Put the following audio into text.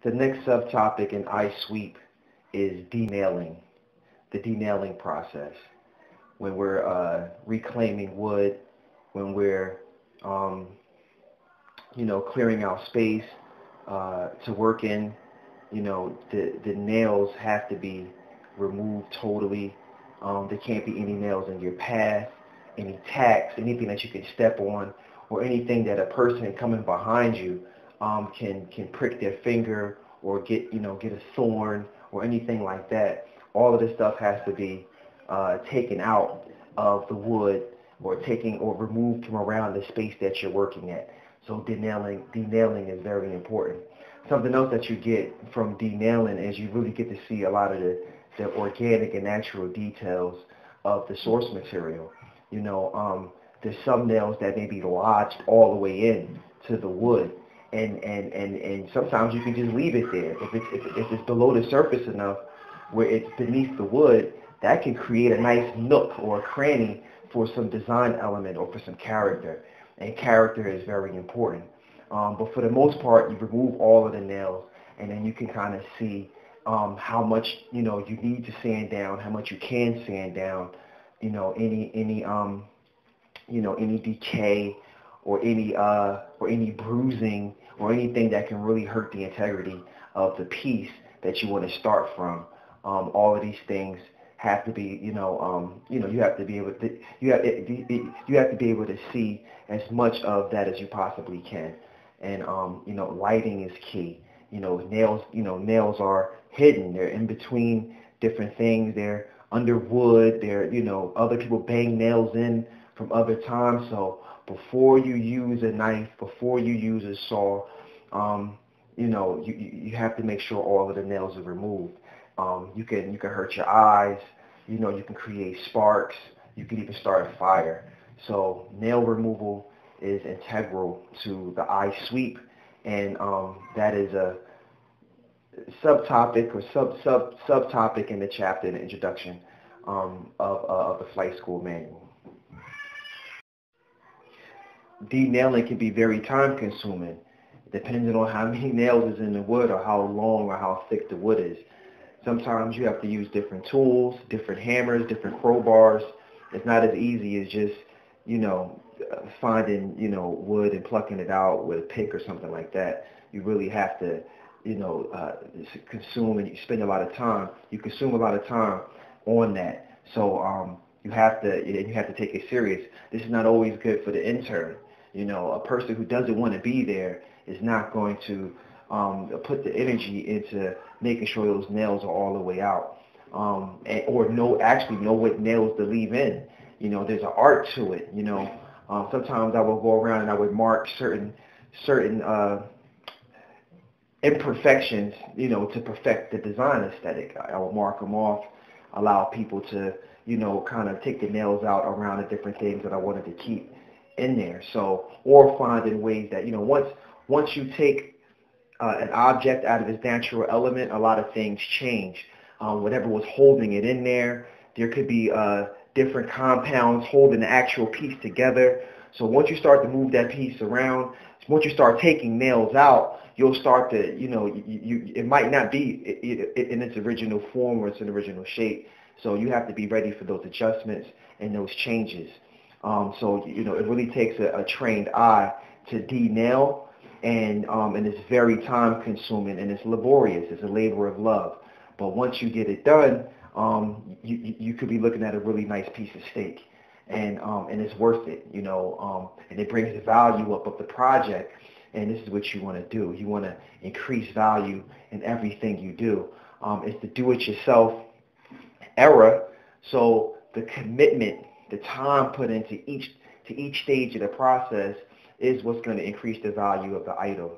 The next subtopic in iSweep is denailing, the denailing process. When we're reclaiming wood, when we're um, clearing out space to work in, the nails have to be removed totally. There can't be any nails in your path, any tacks, anything that you can step on, or anything that a person coming behind you can prick their finger or get a thorn or anything like that. All of this stuff has to be taken out of the wood or taken or removed from around the space that you're working at. So denailing is very important. Something else that you get from denailing is you really get to see a lot of the organic and natural details of the source material. There's some nails that may be lodged all the way in to the wood, and sometimes you can just leave it there. If it's below the surface enough, where it's beneath the wood, that can create a nice nook or a cranny for some design element or for some character. And character is very important. But for the most part, you remove all of the nails, and then you can kind of see how much you need to sand down, how much you can sand down, any decay or any bruising or anything that can really hurt the integrity of the piece that you want to start from. All of these things have to be, you have to be able to, you have to be able to see as much of that as you possibly can. And lighting is key. Nails are hidden. They're in between different things. They're under wood. They're, other people bang nails in from other times. So before you use a knife, before you use a saw, you have to make sure all of the nails are removed. You can hurt your eyes. You can create sparks. You can even start a fire. So nail removal is integral to the iSweep, and that is a subtopic or subtopic in the chapter in the introduction of the FlightSchool Manual. Denailing can be very time consuming, depending on how many nails is in the wood or how long or how thick the wood is. Sometimes you have to use different tools, different hammers, different crowbars. It's not as easy as just, finding, wood and plucking it out with a pick or something like that. You really have to, consume, and you spend a lot of time. You consume a lot of time on that. So you have to take it serious. This is not always good for the intern. A person who doesn't want to be there is not going to put the energy into making sure those nails are all the way out, or know what nails to leave in. There's an art to it. Sometimes I will go around and I would mark certain imperfections, to perfect the design aesthetic. I will mark them off, allow people to, kind of take the nails out around the different things that I wanted to keep in there. So, or finding ways that, once you take an object out of its natural element, a lot of things change. Whatever was holding it in there, there could be different compounds holding the actual piece together. So once you start to move that piece around, once you start taking nails out, you'll start to, it might not be in its original form or its original shape. So you have to be ready for those adjustments and those changes. So it really takes a trained eye to denail, and it's very time consuming and it's laborious. It's a labor of love. But once you get it done, you could be looking at a really nice piece of steak, and it's worth it, and it brings the value up of the project. And this is what you want to do. You want to increase value in everything you do. It's the do-it-yourself era. So the commitment, the time put into each stage of the process is what's going to increase the value of the item.